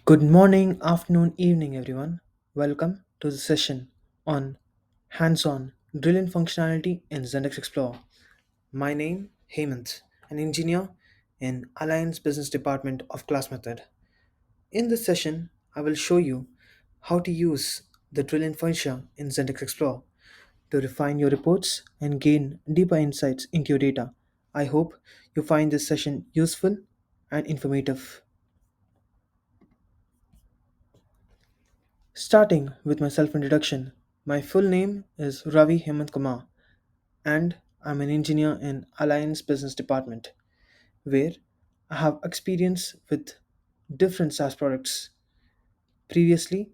Good morning, afternoon, evening, everyone. Welcome to the session on hands on drill in functionality in Zendesk Explore. My name, Hemant, an engineer in Alliance Business Department of Classmethod. In this session, I will show you how to use the drill in function in Zendesk Explore to refine your reports and gain deeper insights into your data. I hope you find this session useful and informative. Starting with my self introduction, my full name is Ravi HemanthKumar, and I'm an engineer in Alliance Business Department, where I have experience with different SaaS products. Previously,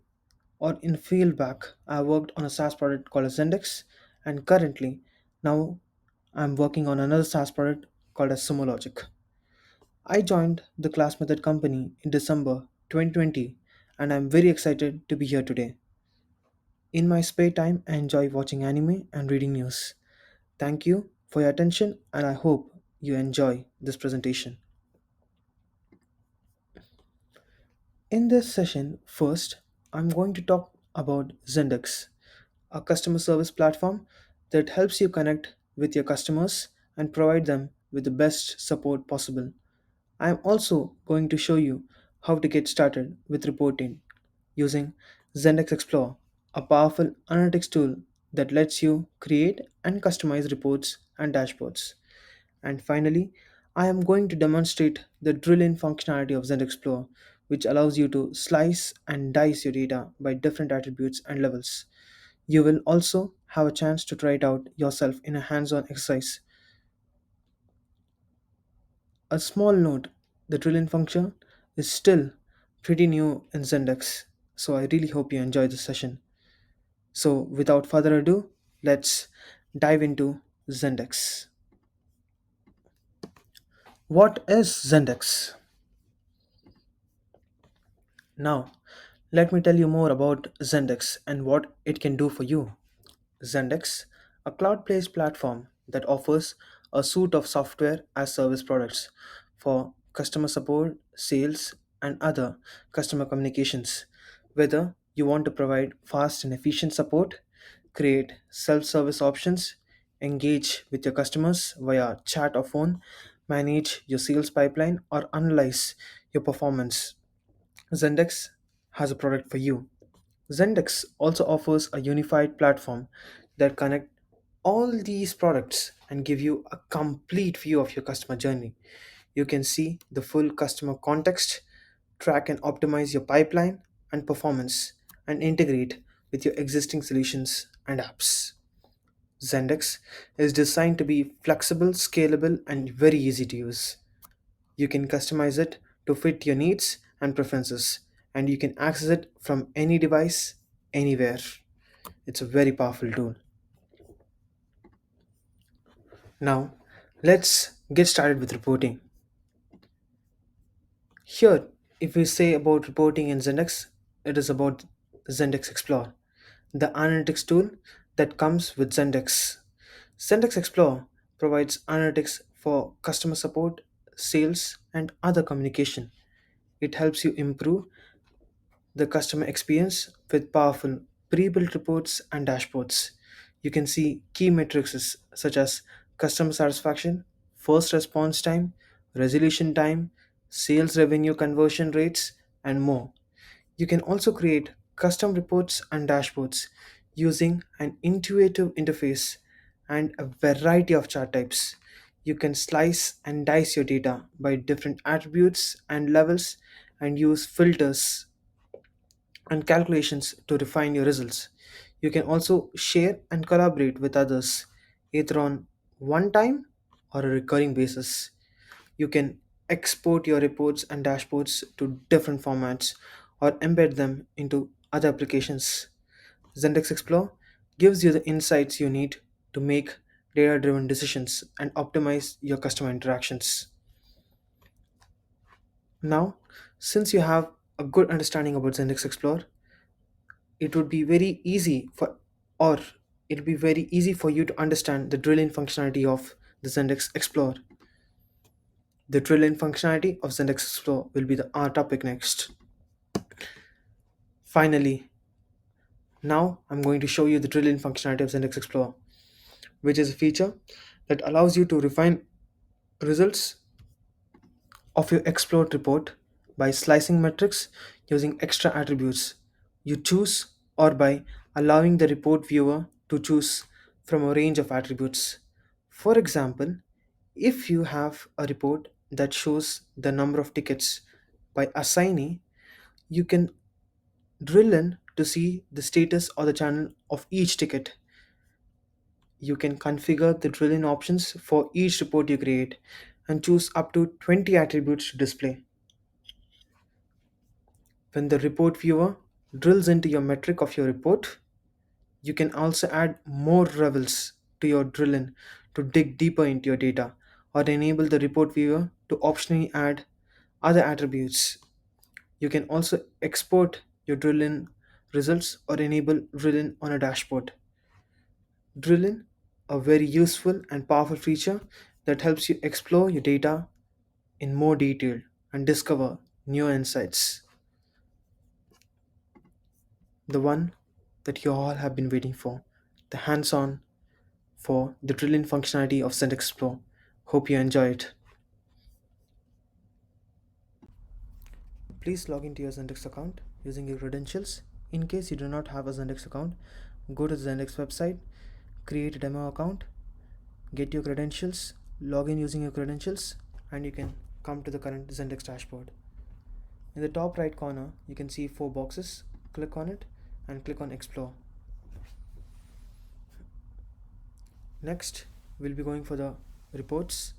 or in field back, I worked on a SaaS product called Zendesk, and currently, now I'm working on another SaaS product called as Sumologic. I joined the Class Method company in December 2020, and I'm very excited to be here today. In my spare time, I enjoy watching anime and reading news. Thank you for your attention, and I hope you enjoy this presentation. In this session, first, I'm going to talk about Zendesk, a customer service platform that helps you connect with your customers and provide them with the best support possible. I am also going to show you how to get started with reporting using Zendesk Explore, a powerful analytics tool that lets you create and customize reports and dashboards. And finally, I am going to demonstrate the drill in functionality of Zendesk Explore, which allows you to slice and dice your data by different attributes and levels. You will also have a chance to try it out yourself in a hands on exercise. A small note, the drill-in function is still pretty new in Zendesk, so I really hope you enjoy this session. So without further ado, let's dive into Zendesk. What is Zendesk? Now, let me tell you more about Zendesk and what it can do for you. Zendesk, a cloud based platform that offers a suite of software as service products for customer support, sales, and other customer communications. Whether you want to provide fast and efficient support, create self service options, engage with your customers via chat or phone, manage your sales pipeline, or analyze your performance, Zendesk has a product for you. Zendesk also offers a unified platform that connect all these products and give you a complete view of your customer journey. You can see the full customer context, track and optimize your pipeline and performance, and integrate with your existing solutions and apps. Zendesk is designed to be flexible, scalable, and very easy to use. You can customize it to fit your needs and preferences, and you can access it from any device, anywhere. It's a very powerful tool. Now, let's get started with reporting. Here, if we say about reporting in Zendesk, it is about Zendesk Explore, the analytics tool that comes with Zendesk. Zendesk Explore provides analytics for customer support, sales, and other communication. It helps you improve the customer experience with powerful pre-built reports and dashboards. You can see key metrics such as customer satisfaction, first response time, resolution time, sales revenue conversion rates, and more. You can also create custom reports and dashboards using an intuitive interface and a variety of chart types. You can slice and dice your data by different attributes and levels and use filters and calculations to refine your results. You can also share and collaborate with others either on one time or a recurring basis. You can export your reports and dashboards to different formats or embed them into other applications. Zendesk Explore gives you the insights you need to make data driven decisions and optimize your customer interactions. Now, since you have a good understanding about Zendesk Explore, it would be very easy for or it will be very easy for you to understand the drill-in functionality of the Zendesk Explorer. The drill-in functionality of Zendesk Explorer will be the our topic next. Finally, now I'm going to show you the drill in functionality of Zendesk Explorer, which is a feature that allows you to refine results of your explored report by slicing metrics using extra attributes you choose, or by allowing the report viewer to choose from a range of attributes. For example, if you have a report that shows the number of tickets by assignee, you can drill in to see the status or the channel of each ticket. You can configure the drill in options for each report you create and choose up to 20 attributes to display. When the report viewer drills into your metric of your report, you can also add more levels to your drill in to dig deeper into your data, or enable the report viewer to optionally add other attributes. You can also export your drill in results or enable drill in on a dashboard. Drill in, a very useful and powerful feature that helps you explore your data in more detail and discover new insights. The one that you all have been waiting for, the hands on for the drill in functionality of Zendesk Explore. Hope you enjoy it. Please log into your Zendesk account using your credentials. In case you do not have a Zendesk account, go to the Zendesk website, create a demo account, get your credentials, log in using your credentials, and you can come to the current Zendesk dashboard. In the top right corner, you can see 4 boxes. Click on it and click on Explore. Next, we'll be going for the reports.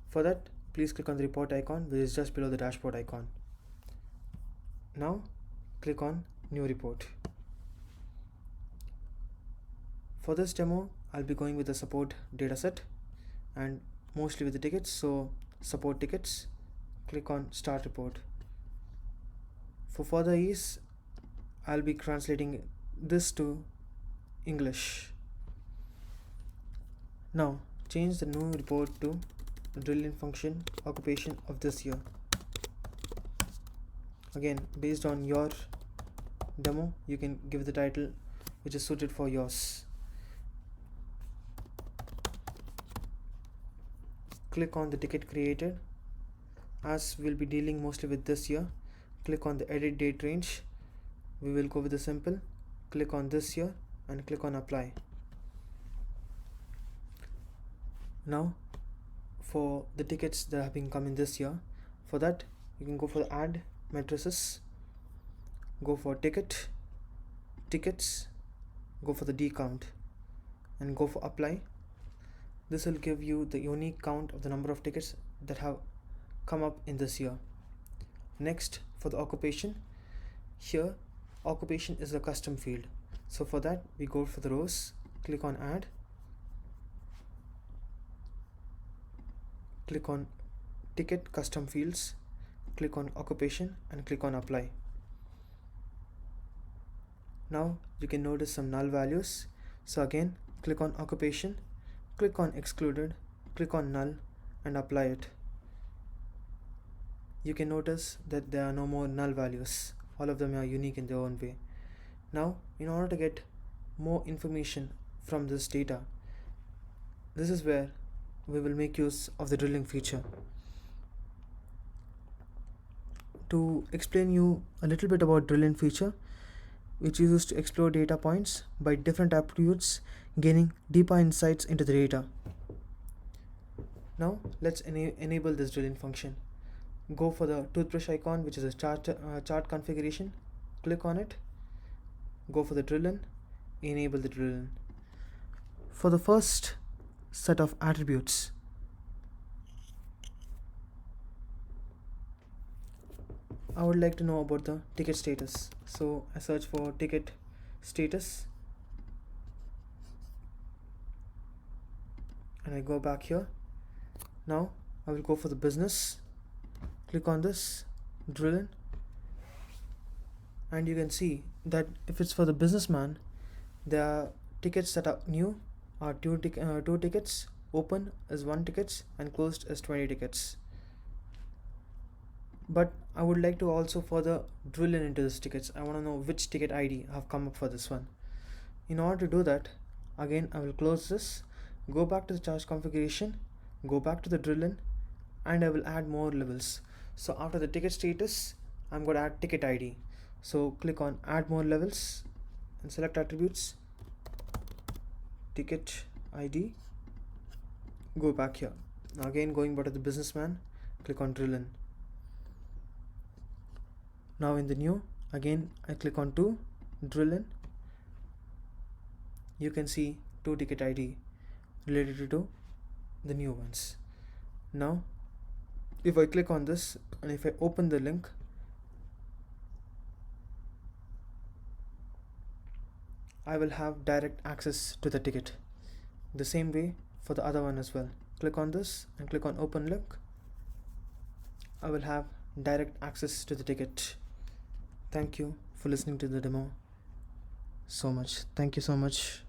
For that, please click on the report icon, which is just below the dashboard icon. Now, click on New Report. For this demo, I'll be going with the support dataset and mostly with the tickets. So, support tickets, click on Start Report. For further ease, I'll be translating this to English. Now, change the new report to drill in function occupation of this year. Again, based on your demo, you can give the title which is suited for yours. Click on the ticket created. As we'll be dealing mostly with this year, click on the edit date range. We will go with the simple. Click on this year and click on apply. Now, for the tickets that have been coming this year, for that you can go for add matrices, go for tickets, go for the D count and go for apply. This will give you the unique count of the number of tickets that have come up in this year. Next, for the occupation, here occupation is a custom field. So for that, we go for the rows, click on add, click on ticket custom fields, click on occupation and click on apply. Now you can notice some null values. So again, click on occupation, click on excluded, click on null and apply it. You can notice that there are no more null values. All of them are unique in their own way. Now, in order to get more information from this data, this is where we will make use of the drilling feature. To explain you a little bit about drilling feature, which is used to explore data points by different attributes, gaining deeper insights into the data. Now let's enable this drilling function. Go for the toothbrush icon, which is a chart configuration. Click on it, go for the drill in, enable the drill in. For the first set of attributes, I would like to know about the ticket status. So I search for ticket status and I go back here. Now I will go for the business, click on this, drill in, and you can see that if it's for the businessman, the tickets that are new are two tickets, open is 1 tickets and closed is 20 tickets. But I would like to also further drill in into these tickets. I want to know which ticket ID have come up for this one. In order to do that, again I will close this, go back to the charge configuration, go back to the drill in, and I will add more levels. So after the ticket status, I'm going to add ticket ID. So click on add more levels and select attributes, ticket ID, go back here. Now again going back to the businessman, click on drill in. Now in the new, again I click on to drill in. You can see two ticket ID related to the new ones. Now if I click on this and if I open the link, I will have direct access to the ticket. The same way for the other one as well. Click on this and click on open link. I will have direct access to the ticket. Thank you for listening to the demo so much. Thank you so much.